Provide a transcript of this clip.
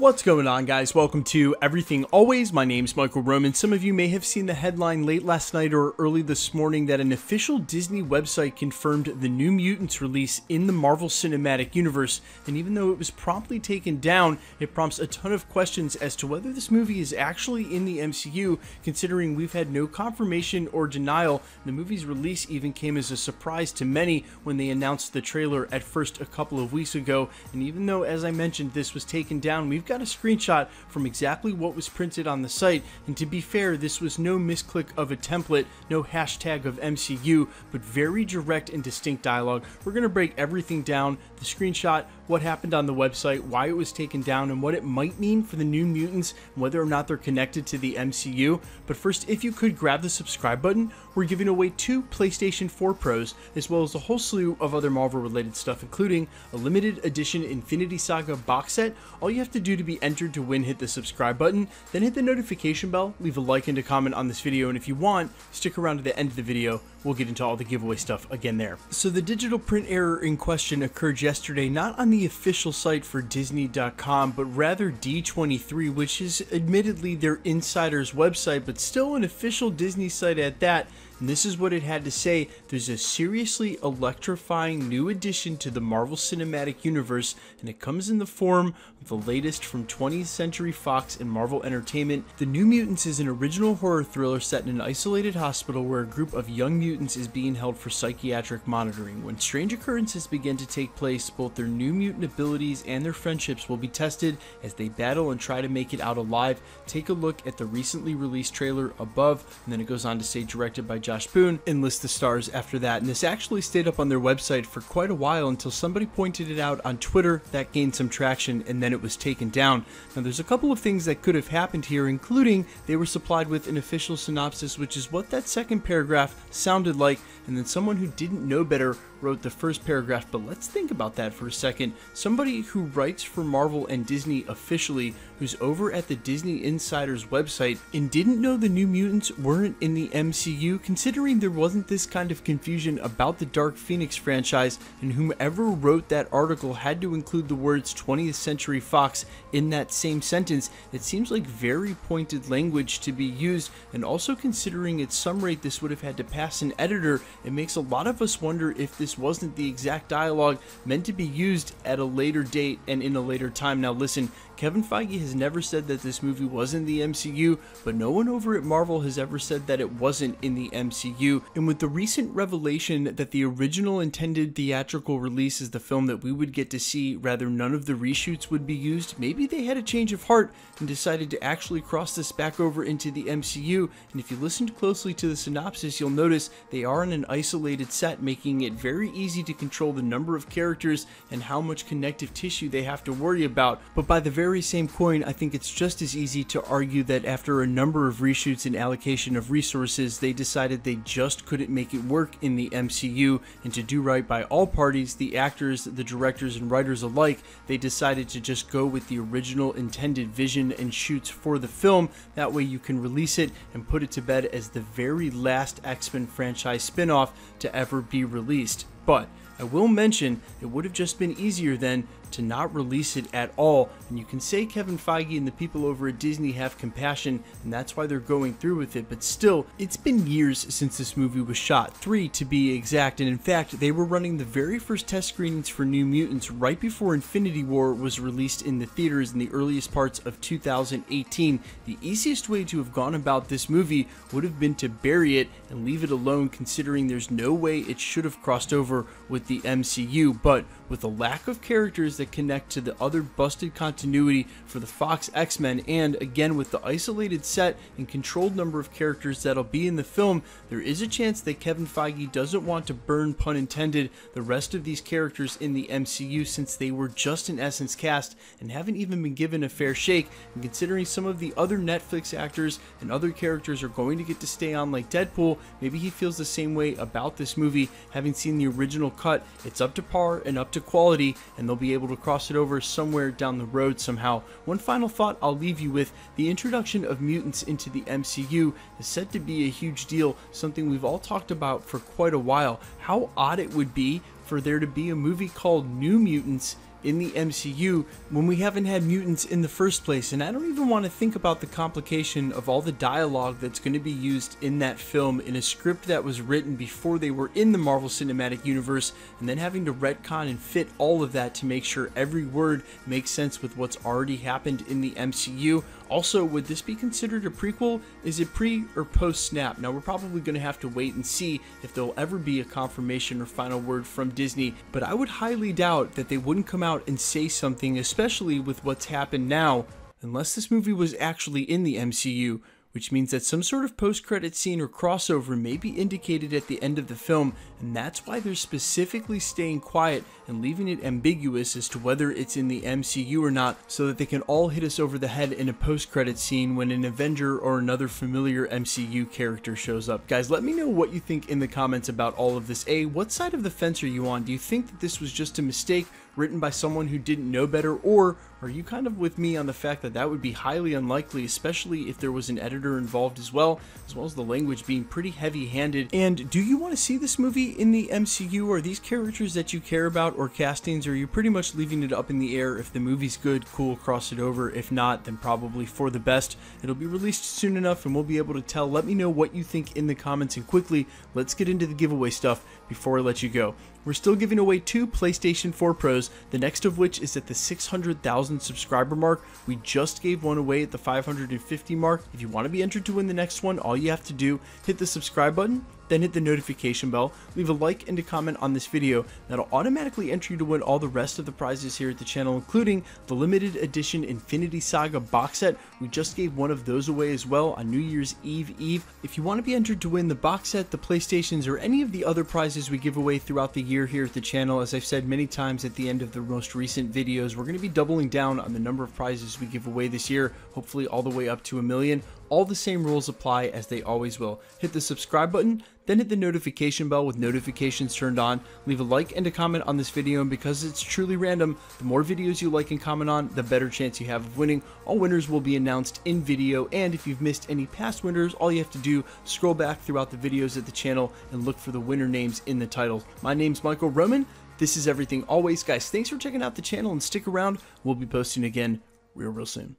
What's going on, guys? Welcome to Everything Always. My name's Michael Roman. Some of you may have seen the headline late last night or early this morning that an official Disney website confirmed the New Mutants release in the Marvel Cinematic Universe. And even though it was promptly taken down, it prompts a ton of questions as to whether this movie is actually in the MCU, considering we've had no confirmation or denial. The movie's release even came as a surprise to many when they announced the trailer at first a couple of weeks ago. And even though, as I mentioned, this was taken down, we've got a screenshot from exactly what was printed on the site, and to be fair, this was no misclick of a template, no hashtag of MCU, but very direct and distinct dialogue. We're going to break everything down, the screenshot, what happened on the website, why it was taken down, and what it might mean for the New Mutants, and whether or not they're connected to the MCU. But first, if you could grab the subscribe button, we're giving away 2 PlayStation 4 Pros, as well as a whole slew of other Marvel related stuff, including a limited edition Infinity Saga box set. All you have to do to be entered to win, hit the subscribe button, then hit the notification bell, leave a like and a comment on this video, and if you want, stick around to the end of the video. We'll get into all the giveaway stuff again there. So the digital print error in question occurred yesterday, not on the official site for Disney.com, but rather D23, which is admittedly their insider's website, but still an official Disney site at that. And this is what it had to say: there's a seriously electrifying new addition to the Marvel Cinematic Universe, and it comes in the form of the latest from 20th Century Fox and Marvel Entertainment. The New Mutants is an original horror thriller set in an isolated hospital where a group of young mutants is being held for psychiatric monitoring. When strange occurrences begin to take place, both their new mutant abilities and their friendships will be tested as they battle and try to make it out alive. Take a look at the recently released trailer above, and then it goes on to say directed by Josh Boone and list the stars after that. And this actually stayed up on their website for quite a while until somebody pointed it out on Twitter. That gained some traction, and then it was taken down. Now there's a couple of things that could have happened here, including they were supplied with an official synopsis, which is what that second paragraph sounded like, and then someone who didn't know better wrote the first paragraph. But let's think about that for a second. Somebody who writes for Marvel and Disney officially, who's over at the Disney Insider's website, and didn't know the New Mutants weren't in the MCU, considering there wasn't this kind of confusion about the Dark Phoenix franchise, and whomever wrote that article had to include the words 20th Century Fox in that same sentence. It seems like very pointed language to be used, and also considering at some rate this would have had to pass an editor, it makes a lot of us wonder if this wasn't the exact dialogue meant to be used at a later date and in a later time. Now listen, Kevin Feige has never said that this movie was in the MCU, but no one over at Marvel has ever said that it wasn't in the MCU. And with the recent revelation that the original intended theatrical release is the film that we would get to see, rather none of the reshoots would be used, maybe they had a change of heart and decided to actually cross this back over into the MCU. And if you listened closely to the synopsis, you'll notice they are in an isolated set, making it very easy to control the number of characters and how much connective tissue they have to worry about. But by the very same coin, I think it's just as easy to argue that after a number of reshoots and allocation of resources, they decided they just couldn't make it work in the MCU, and to do right by all parties, the actors, the directors, and writers alike, they decided to just go with the original intended vision and shoots for the film. That way you can release it and put it to bed as the very last X-Men franchise spin-off to ever be released. But I will mention, it would have just been easier then to not release it at all, and you can say Kevin Feige and the people over at Disney have compassion, and that's why they're going through with it, but still, it's been years since this movie was shot, 3 to be exact, and in fact, they were running the very first test screenings for New Mutants right before Infinity War was released in the theaters in the earliest parts of 2018. The easiest way to have gone about this movie would have been to bury it and leave it alone, considering there's no way it should have crossed over with the MCU, but with a lack of characters that connect to the other busted continuity for the Fox X-Men, and again with the isolated set and controlled number of characters that'll be in the film, there is a chance that Kevin Feige doesn't want to burn, pun intended, the rest of these characters in the MCU, since they were just in essence cast and haven't even been given a fair shake. And considering some of the other Netflix actors and other characters are going to get to stay on, like Deadpool, maybe he feels the same way about this movie. Having seen the original cut, it's up to par and up to quality, and they'll be able to cross it over somewhere down the road somehow. One final thought I'll leave you with: the introduction of mutants into the MCU is said to be a huge deal, something we've all talked about for quite a while. How odd it would be for for there to be a movie called New Mutants in the MCU when we haven't had mutants in the first place. And I don't even want to think about the complication of all the dialogue that's going to be used in that film in a script that was written before they were in the Marvel Cinematic Universe, and then having to retcon and fit all of that to make sure every word makes sense with what's already happened in the MCU. Also, would this be considered a prequel? Is it pre or post Snap? Now, we're probably going to have to wait and see if there'll ever be a confirmation or final word from Disney, but I would highly doubt that they wouldn't come out and say something, especially with what's happened now, unless this movie was actually in the MCU, which means that some sort of post-credit scene or crossover may be indicated at the end of the film, and that's why they're specifically staying quiet and leaving it ambiguous as to whether it's in the MCU or not, so that they can all hit us over the head in a post-credit scene when an Avenger or another familiar MCU character shows up. Guys, let me know what you think in the comments about all of this. What side of the fence are you on? Do you think that this was just a mistake written by someone who didn't know better, or are you kind of with me on the fact that that would be highly unlikely, especially if there was an editor involved as well as the language being pretty heavy-handed? And do you want to see this movie in the MCU? Are these characters that you care about, or castings, or are you pretty much leaving it up in the air? If the movie's good, cool, cross it over. If not, then probably for the best. It'll be released soon enough and we'll be able to tell. Let me know what you think in the comments, and quickly, let's get into the giveaway stuff before I let you go. We're still giving away 2 PlayStation 4 Pros, the next of which is at the 600,000 subscriber mark. We just gave one away at the 550 mark. If you want to be entered to win the next one, all you have to do, hit the subscribe button, then hit the notification bell, leave a like and a comment on this video. That'll automatically enter you to win all the rest of the prizes here at the channel, including the limited edition Infinity Saga box set. We just gave one of those away as well on New Year's Eve. If you want to be entered to win the box set, the PlayStations, or any of the other prizes we give away throughout the year here at the channel, as I've said many times at the end of the most recent videos, we're going to be doubling down on the number of prizes we give away this year, hopefully all the way up to 1 million. All the same rules apply as they always will. Hit the subscribe button, then hit the notification bell with notifications turned on. Leave a like and a comment on this video, and because it's truly random, the more videos you like and comment on, the better chance you have of winning. All winners will be announced in video, and if you've missed any past winners, all you have to do, scroll back throughout the videos at the channel and look for the winner names in the titles. My name's Michael Roman. This is Everything Always. Guys, thanks for checking out the channel, and stick around. We'll be posting again real soon.